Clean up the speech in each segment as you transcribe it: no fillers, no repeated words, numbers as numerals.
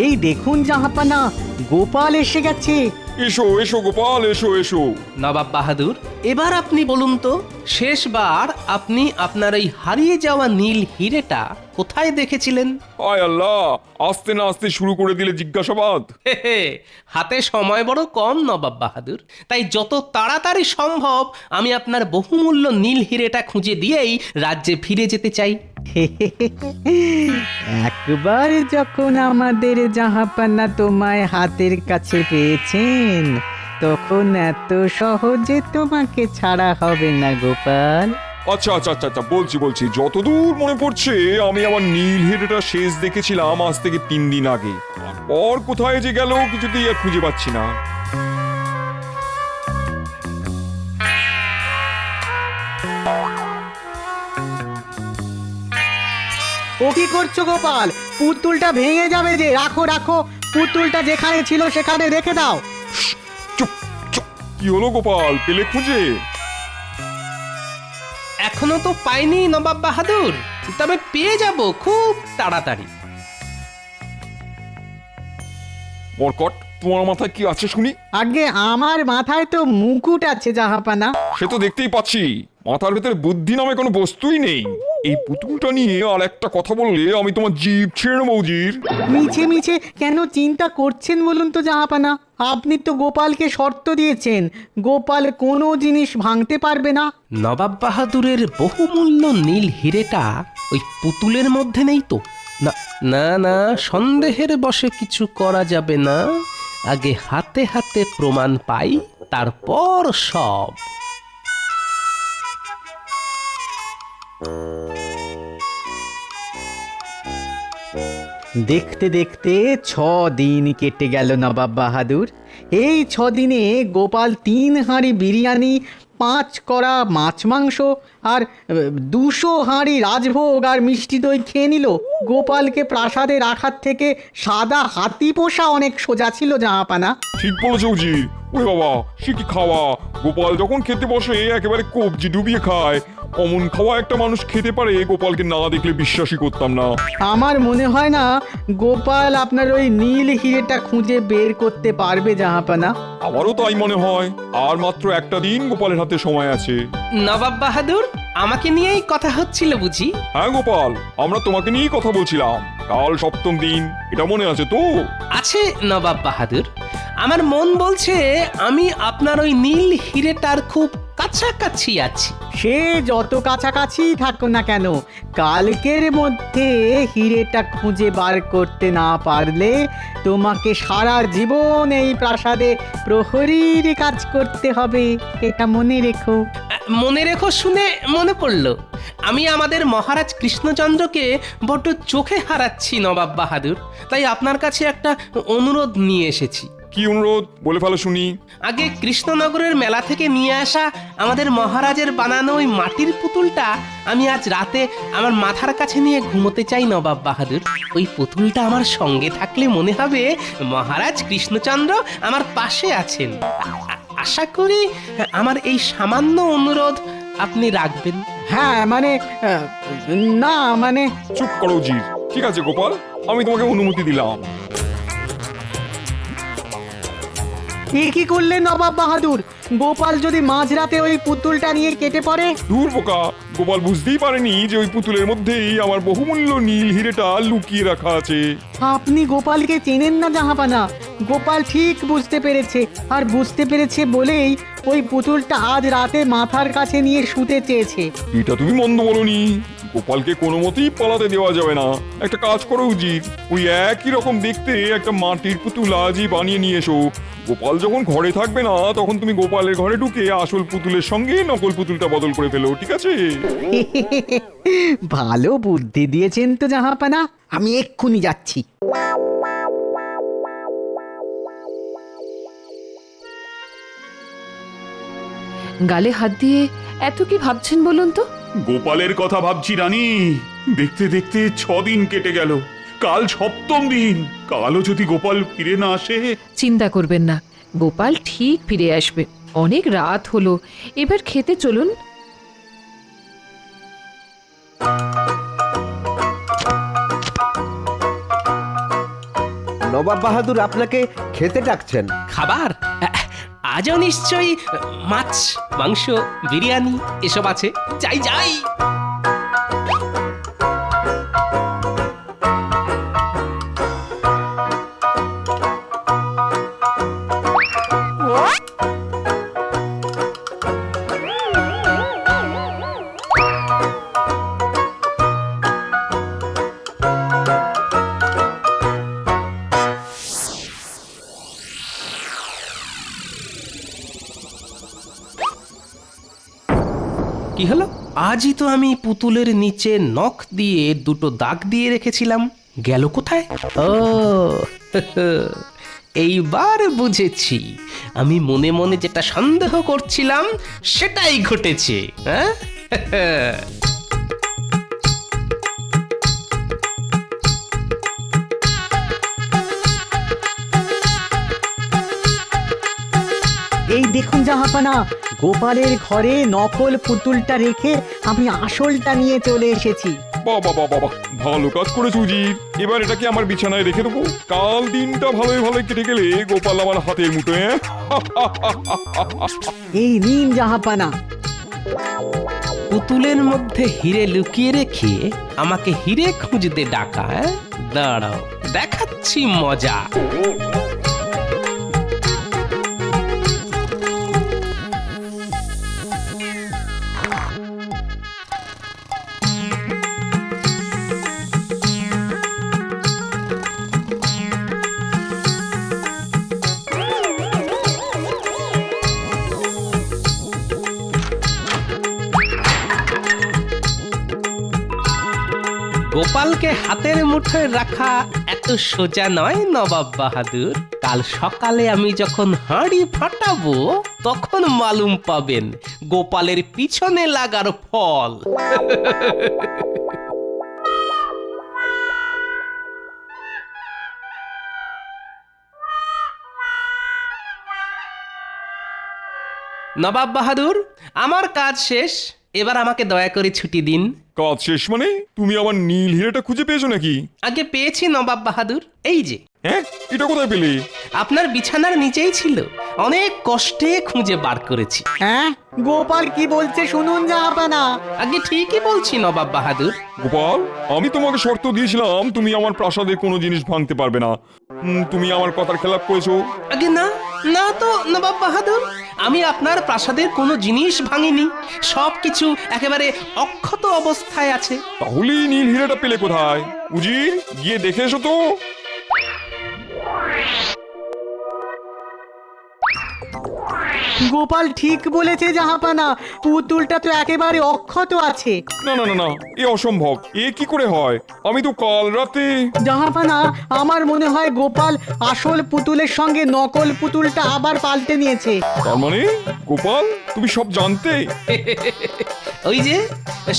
এই দেখুন জাহাপানা, গোপাল এসে গেছে। এসো এসো গোপাল, এসো এসো। নবাব বাহাদুর, এবার আপনি বলুন তো, শেষবার আপনি আপনার এই হারিয়ে যাওয়া নীল হিরেটা কোথায় দেখেছিলেন? হায় আল্লাহ, আস্তে না আস্তে শুরু করে দিলে জিজ্ঞাসাবাদ। হে হে, হাতে সময় বড় কম নবাব বাহাদুর, তাই যত তাড়াতাড়ি সম্ভব আমি আপনার বহুমূল্য নীল হিরেটা খুঁজে দিয়েই রাজ্যে ফিরে যেতে চাই। একবার যখন আমাদের জাহাপানা তোমায় হাতের কাছে পেয়েছেন, তখন এত সহজে তোমাকে ছাড়া হবে না গোপাল। আচ্ছা আচ্ছা আচ্ছা আচ্ছা, বলছি যতদূর মনে পড়ছে আমি আমার নীল হিরেটা শেষ দেখেছিলাম আজ থেকে 3 দিন আগে। আর কোথায় যে গেল কিছুতেই আর খুঁজে পাচ্ছি না। ও কি করছো গোপাল? পুতুলটা ভেঙে যাবে যে, রাখো রাখো, পুতুলটা যেখানে ছিল সেখানে রেখে দাও। চুপ চুপ, কি হলো গোপাল, পেলে খুঁজে? এখনো তো পাইনি নবাব বাহাদুর, তবে পেয়ে যাব খুব তাড়াতাড়ি। মরকট, তোমার মাথায় কি আছে শুনি? আগে আমার মাথায় তো মুকুট আছে জাহাপানা। সে তো দেখতেই পাচ্ছি, মাথার ভেতরে বুদ্ধি নামে কোনো বস্তুই নেই। এই পুতুলটা নিয়ে আর একটা কথা বললে আমি তোমার জিভ ছিঁড়ে নেবো উজির। মিছে মিছে কেন চিন্তা করছেন বলুন তো জাহাপানা? আপনি তো গোপালকে শর্ত দিয়েছেন, গোপাল কোনো জিনিস ভাঙতে পারবে না। নবাব বাহাদুরের বহুমূল্য নীল হিরেটা ওই পুতুলের মধ্যে নেই তো? না না না, সন্দেহের বশে কিছু করা যাবে না, আগে হাতে হাতে প্রমাণ পাই, তারপর সব। দেখতে দেখতে 6 দিন কেটে গেল নবাব বাহাদুর। এই 6 দিনে গোপাল 3 হাঁড়ি বিরিয়ানি, 5 কড়া মাছ মাংস আর 200 হাঁড়ি রাজভোগ আর মিষ্টি দই খেয়ে নিল। গোপালকে প্রাসাদে রাখার থেকে সাদা হাতি পোষা অনেক সোজা ছিল জাহাপানা। ঠিক বলেছো উজির। ওরে বাবা, সে কি খাওয়া! গোপাল যখন খেতে বসে একেবারে কবজি ডুবিয়ে খায়। অমন খাওয়া একটা মানুষ খেতে পারে, গোপালকে না দেখলে বিশ্বাসই করতাম না। আমার মনে হয় না গোপাল আপনার ওই নীল হিরেটা খুঁজে বের করতে পারবে জাহাপানা। আমারও তাই মনে হয়। আর মাত্র একটা দিন গোপালের হাতে সময় আছে। নবাব বাহাদুর, আমাকে নিয়েই কথা হচ্ছিল বুঝি? হ্যাঁ গোপাল, আমরা তোমাকে নিয়েই কথা বলছিলাম। কাল 7ম দিন, এটা মনে আছে তো? আছে নবাব বাহাদুর, আমার মন বলছে আমি আপনার ওই নীল হিরেটার খুব কাছাকাছি আছি। সে যত কাছাকাছি থাকো না কেন, কালকের মধ্যে হিরেটা খুঁজে বার করতে না পারলে তোমাকে সারা জীবন এই প্রাসাদে প্রহরীর কাজ করতে হবে, এটা মনে রেখো। মনে রেখো শুনে মনে পড়ল, আমি আমাদের মহারাজ কৃষ্ণচন্দ্রকে বড্ড চোখে হারাচ্ছি নবাব বাহাদুর, তাই আপনার কাছে একটা অনুরোধ নিয়ে এসেছি। কি অনুরোধ, বলে ফেলো শুনি। আগে কৃষ্ণনগরের মেলা থেকে নিয়ে আসা আমাদের মহারাজের বানানো ওই মাটির পুতুলটা আমি আজ রাতে আমার মাথার কাছে নিয়ে ঘুমোতে চাই নবাব বাহাদুর। ওই পুতুলটা আমার সঙ্গে থাকলে মনে হবে মহারাজ কৃষ্ণচন্দ্র আমার পাশে আছেন। আশা করি আমার এই সামান্য অনুরোধ আপনি রাখবেন। হ্যাঁ মানে না মানে চুপ করো উজির। ঠিক আছে গোপাল, আমি তোমাকে অনুমতি দিলাম। এ কি করলেন নবাব বাহাদুর? গোপাল যদি মাঝরাতে ওই পুতুলটা নিয়ে কেটে পড়ে? দূর বোকা, গোপাল বুঝতেই পারেনি যে ওই পুতুলের মধ্যেই আমার বহুমূল্য নীল হিরেটা লুকিয়ে রাখা আছে। আপনি গোপালকে চেনেন না জাহাপানা। গোপাল ঠিক বুঝতে পেরেছে, আর বুঝতে পেরেছে বলেই ওই পুতুলটা আজ রাতে মাথার কাছে নিয়ে শুতে চেয়েছে। এটা তুমি মন্দ বলনি। গোপালকে কোনো মতেই পালাতে দেওয়া যাবে না। একটা কাজ করো উচিত, ওই একই রকম দেখতে একটা মাটির পুতুল আজই বানিয়ে নিয়ে এসো। গোপাল যখন ঘরে থাকবে না, তখন তুমি গোপালের ঘরে ঢুকে আসল পুতুলের সঙ্গে নকল পুতুলটা বদল করে ফেলো, ঠিক আছে? ভালো বুদ্ধি দিয়েছেন তো জাহাপানা, আমি এক্ষুনি যাচ্ছি। গালে হাত দিয়ে এত কি ভাবছেন বলুন তো? গোপালের কথা ভাবছি রানী। দেখতে দেখতে 6 দিন কেটে গেল, কাল 7ম দিন। কালও যদি গোপাল ফিরে না আসে। চিন্তা করবেন না, গোপাল ঠিক ফিরে আসবে। অনেক রাত হলো, এবার খেতে চলুন। নবাব বাহাদুর আপনাকে খেতে ডাকছেন। খাবার আজও নিশ্চয়ই মাছ, মাংস, বিরিয়ানি এসব আছে। যাই যাই। কি হলো? আজই তো আমি পুতুলের নিচে নখ দিয়ে দুটো দাগ দিয়ে রেখেছিলাম, গেল কোথায়? ও এইবার বুঝেছি, আমি মনে মনে যেটা সন্দেহ করছিলাম সেটাই ঘটেছে। হ্যাঁ, এই দেখুন জাহাপানা, গোপালের ঘরে নকল পুতুলটা রেখে আমি আসলটা নিয়ে চলে এসেছি। বাবা বাবা বাবা, ভালো কাজ করেছো উজির। এবার এটাকে আমার বিছানায় রেখে দেবো। কাল দিনটা ভালোই ভালোই কেটে গেলে গোপাল আমার হাতের মুঠোয়। এই নিন জাহাপানা। পুতুলের মধ্যে হিরে লুকিয়ে রেখে আমাকে হিরে খুঁজতে ডাকা। দাঁড়াও, দেখাচ্ছি মজা। গোপালকে হাতের মুঠোয় রাখা এত সোজা নয় নবাব বাহাদুর। কাল সকালে আমি যখন হাঁড়ি ফাটাবো তখন মালুম পাবেন গোপালের পিছনে লাগার ফল। নবাব বাহাদুর, আমার কাজ শেষ, এবার আমাকে দয়া করে ছুটি দিন। কাজ শেষ মানে? তুমি আমার নীল হিরেটা খুঁজে পেয়েছো নাকি? আগে পেয়েছি নবাব বাহাদুর, এই যে। হ্যাঁ, এটা কোথায় পেলে? আপনার বিছানার নিচেই ছিল, অনেক কষ্টে খুঁজে বার করেছি। হ্যাঁ, গোপাল কি বলছে শুনুন জাহাপানা। আগে ঠিকই বলছি নবাব বাহাদুর। গোপাল, আমি তোমাকে শর্ত দিয়েছিলাম তুমি আমার প্রাসাদের কোনো জিনিস ভাঙতে পারবে না। তুমি আমার কথার খেলাপ করেছো। আগে না, না তো নবাব বাহাদুর, আমি আপনার প্রাসাদের কোনো জিনিস ভাঙিনি, সবকিছু একেবারে অক্ষত অবস্থায় আছে। তাহলে নীল হিরেটা পেলে কোথায়? উজির, গিয়ে দেখে এসো তো। গোপাল ঠিক বলেছে জাহাপানা, পুতুলটা তো একেবারে অক্ষত আছে। না না না না, এ অসম্ভব। এ কি করে হয়? আমি তো কাল রাতে। জাহাপানা, আমার মনে হয় গোপাল আসল পুতুলের সঙ্গে নকল পুতুলটা আবার পাল্টে নিয়েছে। তার মানে গোপাল, তুমি সব জানতে? ওই যে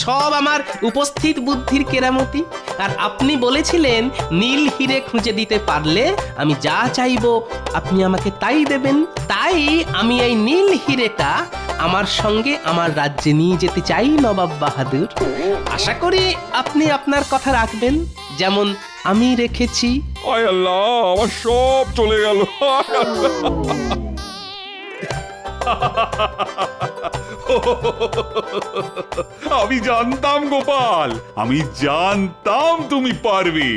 সব আমার উপস্থিত বুদ্ধির কেরামতি। আর আপনি বলেছিলেন নীল হিরে খুঁজে দিতে পারলে আমি যা চাইবো আপনি আমাকে তাই দেবেন। তাই আমি এই নীল হিরেটা আমার সঙ্গে আমার রাজ্যে নিয়ে যেতে চাই নবাব বাহাদুর। আশা করি আপনি আপনার কথা রাখবেন, যেমন আমি রেখেছি। আয় আল্লাহ, আমার সব চলে গেল। আয় আল্লাহ। আমি জানতাম গোপাল, আমি জানতাম তুমি পারবে।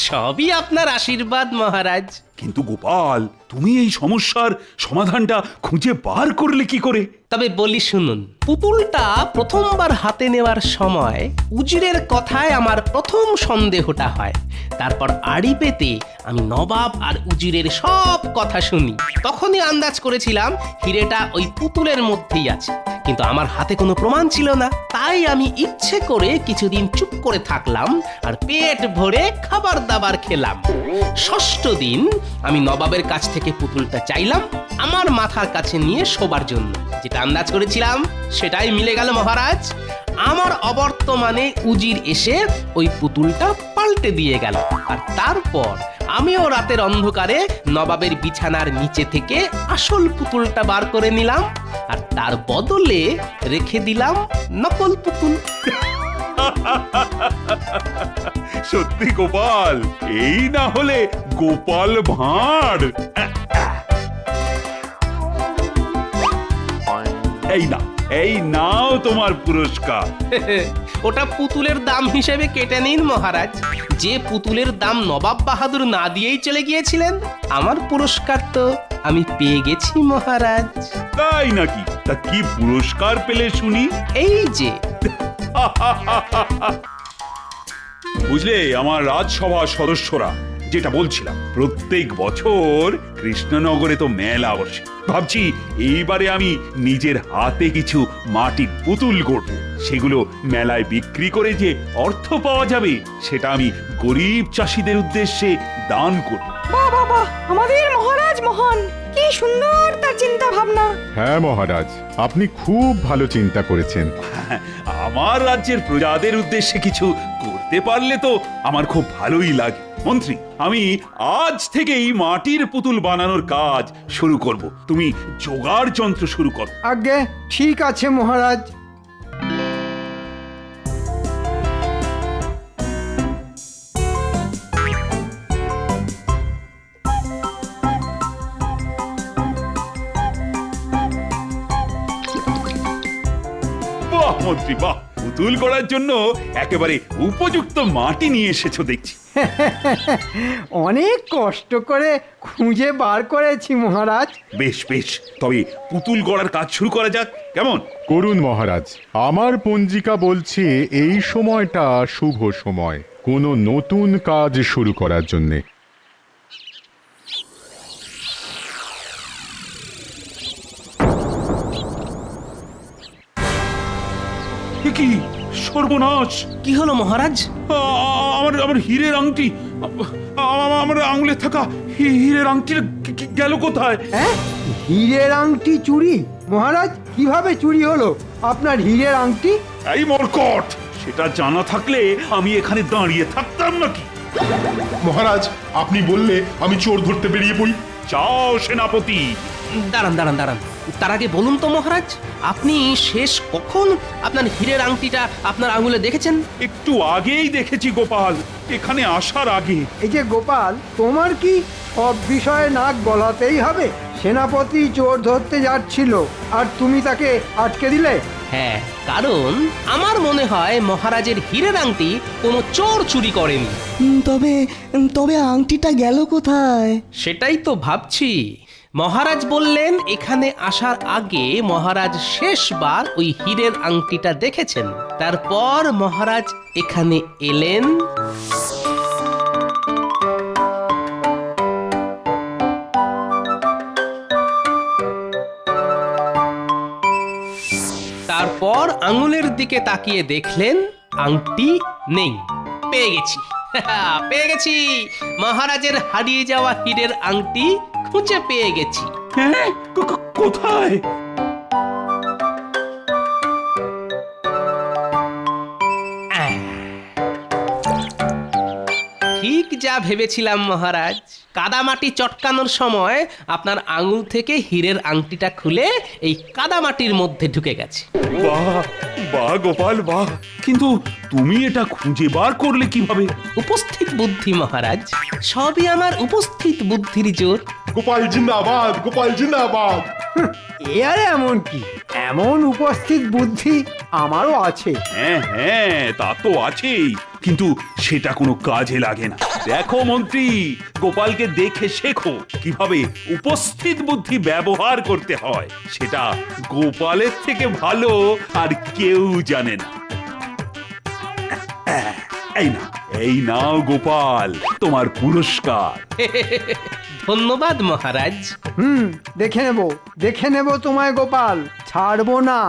সবই আপনার আশীর্বাদ মহারাজ। কিন্তু গোপাল, তুমি এই সমস্যার সমাধানটা খুঁজে বার করলে কি করে? তবে বলি শুনুন, পুতুলটা প্রথমবার হাতে নেওয়ার সময় উজিরের কথায় আমার প্রথম সন্দেহটা হয়। তারপর আড়ি পেতে আমি নবাব আর উজিরের সব কথা শুনি। তখনই আন্দাজ করেছিলাম হিরেটা ওই পুতুলের মধ্যেই আছে, কিন্তু আমার হাতে কোনো প্রমাণ ছিল না। তাই আমি ইচ্ছে করে কিছুদিন চুপ করে থাকলাম আর পেট ভরে খাবার দাবার খেলাম। ষষ্ঠ দিন আমি নবাবের কাছ থেকে পুতুলটা চাইলাম আমার মাথার কাছে নিয়ে শোবার জন্য। যেটা আন্দাজ করেছিলাম সেটাই মিলে গেল মহারাজ। আমার অবর্তমানে উজির এসে ওই পুতুলটা পাল্টে দিয়ে গেল। আর তারপর আমিও রাতের অন্ধকারে নবাবের বিছানার নিচে থেকে আসল পুতুলটা বার করে নিলাম আর তার বদলে রেখে দিলাম নকল পুতুল। সত্যি গোপাল, এই না হলে গোপাল ভাঁড়। এই নাও তোমার পুরস্কার। ওটা পুতুলের দাম হিসেবে কেটে নিন মহারাজ। যে পুতুলের দাম নবাব বাহাদুর না দিয়েই চলে গিয়েছিলেন, আমার পুরস্কার তো আমি পেয়ে গেছি মহারাজ। তাই নাকি? তা কি পুরস্কার পেলে শুনি? এই যে বুঝলে আমার রাজসভা সদস্যরা, যেটা বলছিলাম, প্রত্যেক বছর কৃষ্ণনগরে তো মেলা বসে। ভাবছি এইবারে আমি নিজের হাতে কিছু মাটির পুতুল গড়ব। সেগুলো মেলায় বিক্রি করে যে অর্থ পাওয়া যাবে, সেটা আমি গরিব চাষিদের উদ্দেশ্যে দান করব। বাবা, আমাদের মহারাজ মহান, কি সুন্দর তার চিন্তা ভাবনা। হ্যাঁ মহারাজ, আপনি খুব ভালো চিন্তা করেছেন। আমার রাজ্যের প্রজাদের উদ্দেশ্যে কিছু করতে পারলে তো আমার খুব ভালোই লাগে। মন্ত্রী, আমি আজ থেকেই মাটির পুতুল বানানোর কাজ শুরু করব। তুমি জোগাড় যন্ত্র শুরু করো। আজ্ঞে ঠিক আছে মহারাজ। বাহ মন্ত্রী, বাহ! পুতুল করার জন্য একেবারে উপযুক্ত মাটি নিয়ে এসেছো দেখছি। অনেক কষ্ট করে খুঁজে বার করেছি মহারাজ। বেশ বেশ, তবে পুতুল গড়ার কাজ শুরু করা যাক, কেমন? করুন মহারাজ, আমার পঞ্জিকা বলছে এই সময়টা শুভ সময় কোনো নতুন কাজ শুরু করার জন্যে। এ কি সর্বনাশ! কি হলো মহারাজ? আমার আমার হীরের আংটি, আমার আঙুলে থাকা হীরের আংটি গেল কোথায়? হ্যাঁ, হীরের আংটি চুরি? মহারাজ, কিভাবে চুরি হলো আপনার হীরের আংটি? এই মরকট, সেটা জানা থাকলে আমি এখানে দাঁড়িয়ে থাকতাম নাকি? মহারাজ, আপনি বললে আমি চোর ধরতে বেরিয়ে পড়ি। যাও সেনাপতি। দাঁড়ান দাঁড়ান দাঁড়ান, তার আগে বলুন তো মহারাজ, আপনি শেষ কখন আপনার হীরের আংটিটা আপনার আঙুলে দেখেছেন? একটু আগেই দেখেছি গোপাল, এখানে আসার আগে। এই যে গোপাল, তোমার কি সব বিষয়ে নাক গলাতেই হবে? সেনাপতি চোর ধরতে যাচ্ছিল আর তুমি তাকে আটকে দিলে? হ্যাঁ, কারণ আমার মনে হয় মহারাজের হীরের আংটি কোনো চোর চুরি করেনি। তবে তবে আংটিটা গেল কোথায়? সেটাই তো ভাবছি। মহারাজ বললেন এখানে আসার আগে মহারাজ শেষবার ওই হীরের আংটিটা দেখেছেন, তারপর মহারাজ এখানে এলেন, তারপর আঙুলের দিকে তাকিয়ে দেখলেন আংটি নেই। পেয়ে গেছি, পেয়ে গেছি, মহারাজের হারিয়ে যাওয়া হীরের আংটি খুঁজে পেয়ে গেছি। হ্যাঁ, কোথায়? ঠিক যা ভেবেছিলাম মহারাজ, কাদামাটি চটকানোর সময় আপনার আঙুল থেকে হীরের আংটিটা খুলে এই কাদামাটির মধ্যে ঢুকে গেছে। বাহ বাহ গোপাল, বাহ! কিন্তু তুমি এটা খুঁজে বার করলে কিভাবে? উপস্থিত বুদ্ধি মহারাজ, সবই আমার উপস্থিত বুদ্ধির জোর। গোপাল জিন্দাবাদ, গোপাল জিন্দাবাদ। এ আর এমন কি, এমন উপস্থিত বুদ্ধি আমারও আছে। হ্যাঁ হ্যাঁ, তা তো আছেই, কিন্তু সেটা কোনো কাজে লাগে না। দেখো মন্ত্রী, গোপালকে দেখে শেখো কিভাবে উপস্থিত বুদ্ধি ব্যবহার করতে হয়। সেটা গোপালের থেকে ভালো আর কেউ জানে না। এই নাও গোপাল, তোমার পুরস্কার। ধন্যবাদ মহারাজ। দেখে নেব তোমায় গোপাল, ছাড়বো না।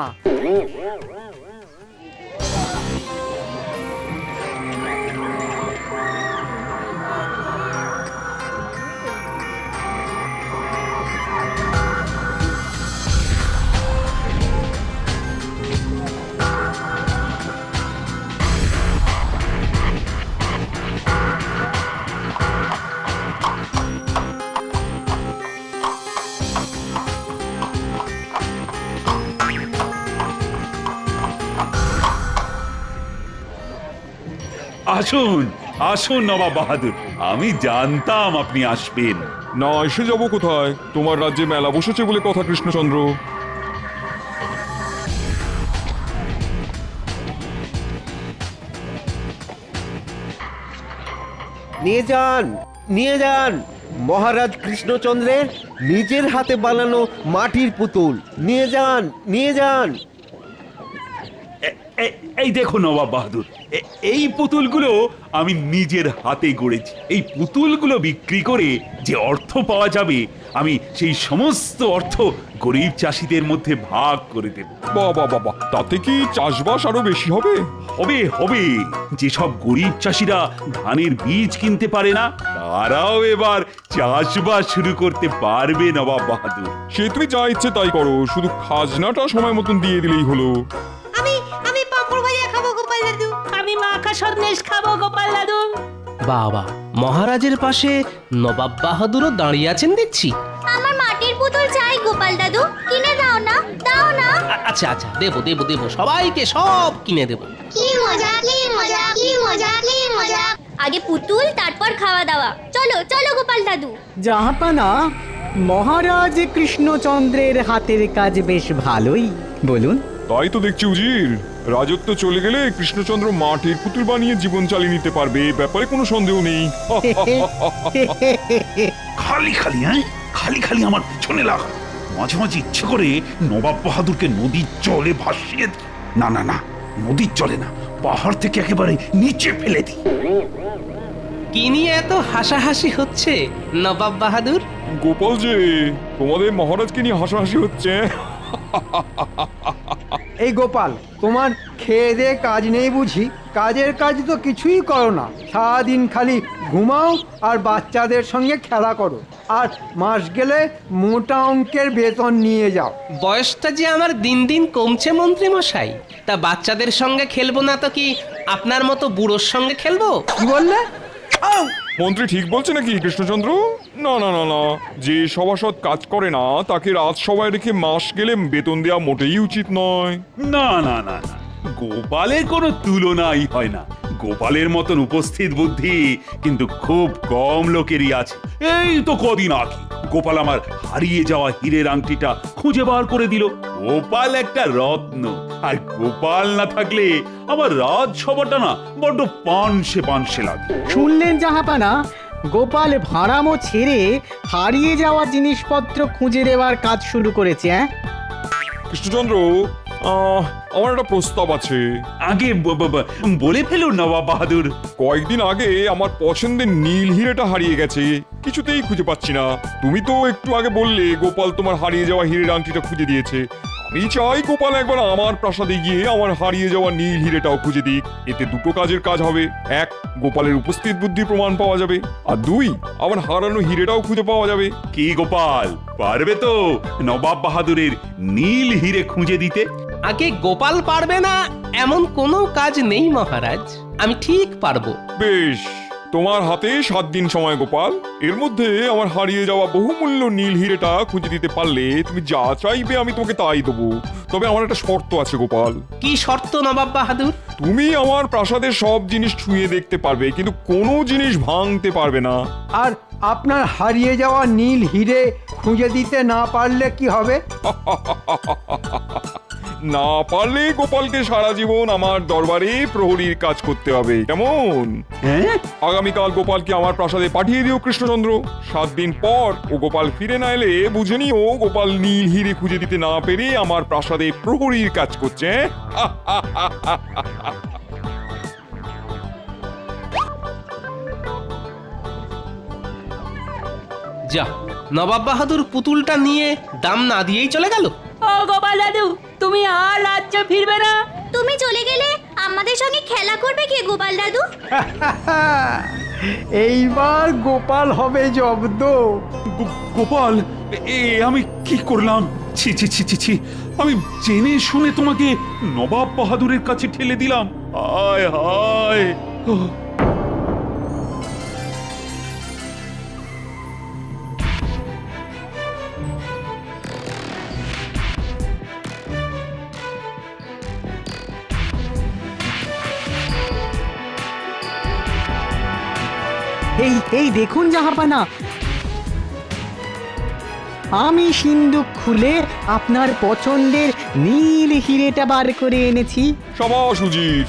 আসুন আসুন নবাব বাহাদুর, আমি জানতাম আপনি আসবেন। না এসে যাবো কোথায়? তোমার রাজ্যে মেলা বসেছে বলে কথা কৃষ্ণচন্দ্র। নিয়ে যান, নিয়ে যান মহারাজ কৃষ্ণচন্দ্রের নিজের হাতে বানানো মাটির পুতুল। নিয়ে যান, নিয়ে যান। এই দেখো নবাব বাহাদুর, এই পুতুলগুলো আমি নিজের হাতে গড়েছি। এই পুতুলগুলো বিক্রি করে যে অর্থ পাওয়া যাবে, আমি সেই সমস্ত অর্থ গরিব চাষিদের মধ্যে ভাগ করে দেব। বাবা বাবা, তাতে কি চাষবাস আরো বেশি হবে? হবে হবে, যেসব গরিব চাষিরা ধানের বীজ কিনতে পারে না, তারাও এবার চাষবাস শুরু করতে পারবে নবাব বাহাদুর। সে তুমি যা ইচ্ছে তাই করো, শুধু খাজনাটা সময় মতন দিয়ে দিলেই হলো। আমি পাঁপড় ভাজা খাবো গোপাল দাদু। আমি মাখা সন্দেশ খাবো গোপাল দাদু। বাবা, মহারাজের পাশে নবাব বাহাদুরও দাঁড়িয়ে আছেন দেখছি। আমার মাটির পুতুল চাই গোপাল দাদু, কিনে দাও না, দাও না। আচ্ছা আচ্ছা, দেবো দেবো দেবো, সবাইকে সব কিনে দেবো। কি মজা, কি মজা, কি মজা, কি মজা। আগে পুতুল, তারপর খাওয়া দাওয়া। চলো চলো গোপাল দাদু। জাহাপানা, মহারাজ কৃষ্ণচন্দ্রের হাতের কাজ বেশ ভালোই, বলুন। তাই তো দেখছি উজির, রাজত্ব চলে গেলে কৃষ্ণচন্দ্র মাটির পুতুল বানিয়ে জীবন চালিয়ে নিতে পারবে, এ ব্যাপারে কোনো সন্দেহ নেই। খালি খালি খালি খালি আমার পিছনে লাগা। মাঝে মাঝে ইচ্ছে করে নবাব বাহাদুরকে নদীর জলে ভাসিয়ে দিই। না না না, নদীর জলে না, পাহাড় থেকে একেবারে নিচে ফেলে দিই। কি নিয়ে এত হাসাহাসি হচ্ছে নবাব বাহাদুর? গোপাল যে, তোমাদের মহারাজকে নিয়ে হাসাহাসি হচ্ছে। এই গোপাল, তোমার খেয়ে দে কাজ নেই বুঝি? কাজের কাজ তো কিছুই করো না, সারাদিন খালি ঘুমাও আর বাচ্চাদের সঙ্গে খেলা করো, আর মাস গেলে মোটা অঙ্কের বেতন নিয়ে যাও। বয়সটা যে আমার দিন দিন কমছে মন্ত্রী মশাই, তা বাচ্চাদের সঙ্গে খেলবো না তো কি আপনার মতো বুড়োর সঙ্গে খেলবো? কি বললে? মন্ত্রী ঠিক বলছে নাকি কৃষ্ণচন্দ্র? না না না না, যে সভাসদ কাজ করে না তাকে রাজসভায় রেখে মাস গেলে বেতন দেওয়া মোটেই উচিত নয়। না না না না, গোপালের কোনো তুলনাই হয় না। গোপালের মতন উপস্থিত বুদ্ধি কিন্তু খুব কম লোকেরই আছে। এই তো কদিন আগে গোপাল আমার হারিয়ে যাওয়া হীরের আংটিটা খুঁজে বার করে দিল। গোপাল একটা রত্ন, আর গোপাল না থাকলে আমার রাজসভাটা না বড্ড পানসে পানসে লাগে। শুনলেন জাহাপানা, গোপাল ভাড়ামো ছেড়ে হারিয়ে যাওয়া জিনিসপত্র খুঁজে দেওয়ার কাজ শুরু করেছে। কৃষ্ণচন্দ্র, আমার একটা প্রস্তাব আছে। আগে বলে ফেলুন নবাব বাহাদুর। কয়েকদিন আগে আমার পছন্দের নীল হিরেটা হারিয়ে গেছে, কিছুতেই খুঁজে পাচ্ছি না। তুমি তো একটু আগে বললে গোপাল তোমার হারিয়ে যাওয়া হীরের আংটিটা খুঁজে দিয়েছে। আমি চাই গোপাল একবার আমার প্রাসাদে গিয়ে আমার হারিয়ে যাওয়া নীল হিরেটাও খুঁজে দিক। এতে দুটো কাজের কাজ হবে। এক, গোপালের উপস্থিত বুদ্ধির প্রমাণ পাওয়া যাবে, আর দুই, আমার হারানো হিরেটাও খুঁজে পাওয়া যাবে। কি গোপাল পারবে তো নবাব বাহাদুরের নীল হিরে খুঁজে দিতে? আগে গোপাল পারবে না এমন কোনো কাজ নেই মহারাজ, আমি ঠিক পারবো। বেশ, তোমার হাতে 7 দিন সময় গোপাল। এর মধ্যে আমার হারিয়ে যাওয়া বহুমূল্য নীল হিরেটা খুঁজে দিতে পারলে তুমি যা চাইবে আমি তোমাকে তাই দেবো। তবে আমার একটা শর্ত আছে গোপাল। কি শর্ত নবাব বাহাদুর? তুমি আমার প্রাসাদের সব জিনিস ছুঁয়ে দেখতে পারবে, কিন্তু কোনো জিনিস ভাঙতে পারবে না। আর আপনার হারিয়ে যাওয়া নীল হিরে খুঁজে দিতে না পারলে কি হবে? না পারলে গোপালকে সারা জীবন আমার দরবারে প্রহরীর কাজ করতে হবে, কেমন? আগামীকাল গোপালকে আমার প্রাসাদে পাঠিয়ে দিও কৃষ্ণচন্দ্র। 7 দিন পর ও গোপাল ফিরে না এলে বুঝে নিও গোপাল নীল হিরে খুঁজে দিতে না পেরে আমার প্রাসাদে প্রহরীর কাজ করছে। যা, নবাব বাহাদুর পুতুলটা নিয়ে দাম না দিয়েই চলে গেল। ও গোপাল দাদু, তুমি আর রাজ্য ফিরবে না? তুমি চলে গেলে আমাদের সঙ্গে খেলা করবে কে গোপাল দাদু? এইবার গোপাল হবে জব্দ। গোপাল, আমি কি করলাম? ছি ছি ছি ছি ছি, আমি জেনে শুনে তোমাকে নবাব বাহাদুরের কাছে ঠেলে দিলাম। হায় হায়। এই দেখুন জাহাপানা, আমি সিন্দুক খুলে আপনার পছন্দের নীল হিরেটা বার করে এনেছি। সাবাস উজির।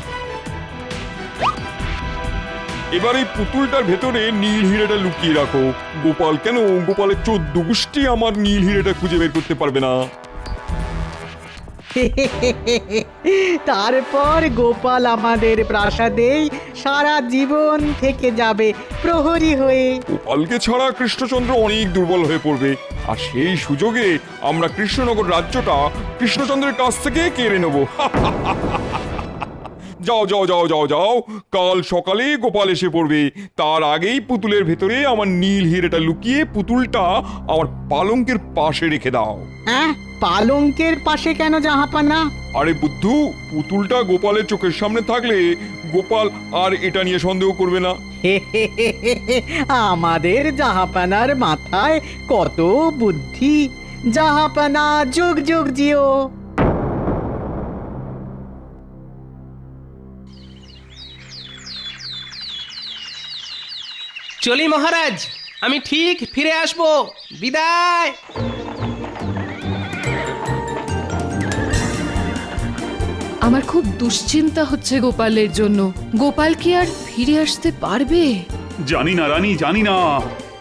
এবার এই পুতুলটার ভেতরে নীল হিরেটা লুকিয়ে রাখো। গোপাল কেন, গোপালের 14 গোষ্ঠী আমার নীল হিরেটা খুঁজে বের করতে পারবে না। তারপর গোপাল আমাদের প্রাসাদেই সারা জীবন থেকে যাবে প্রহরী হয়ে। গোপালকে ছাড়া কৃষ্ণচন্দ্র অনেক দুর্বল হয়ে পড়বে, আর সেই সুযোগে আমরা কৃষ্ণনগর রাজ্যটা কৃষ্ণচন্দ্রের কাছ থেকে কেড়ে নেব। যাও যাও যাও যাও যাও, কাল সকালে গোপাল এসে পড়বে। তার আগেই পুতুলের ভেতরে আমার নীল হিরেটা লুকিয়ে পুতুলটা আমার পালঙ্কের পাশে রেখে দাও। হ্যাঁ, পালঙ্কের পাশে কেন জাহাপানা? আরে বুদ্ধু, পুতুলটা গোপালের চোখের সামনে থাকলে গোপাল আর এটা নিয়ে সন্দেহ করবে না। আমাদের জাহাপানার মাথায় কত বুদ্ধি। জাহাপানা যুগ যুগ জিও। চলি মহারাজ, আমি ঠিক ফিরে আসবো। বিদায়। আমার খুব দুশ্চিন্তা হচ্ছে গোপালের জন্য। গোপাল কি আর ফিরে আসতে পারবে? জানি না রানী, জানি না।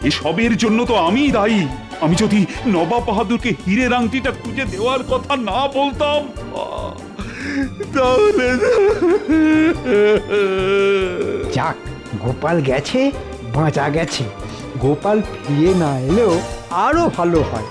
এসবের জন্য তো আমিই দায়ী। আমি যদি নবাব বাহাদুরকে হীরের আংটিটা খুঁজে দেওয়ার কথা না বলতাম, তাহলে যাক, গোপাল গেছে, বাঁচা গেছে। গোপাল ফিরে না এলেও আরো ভালো হয়।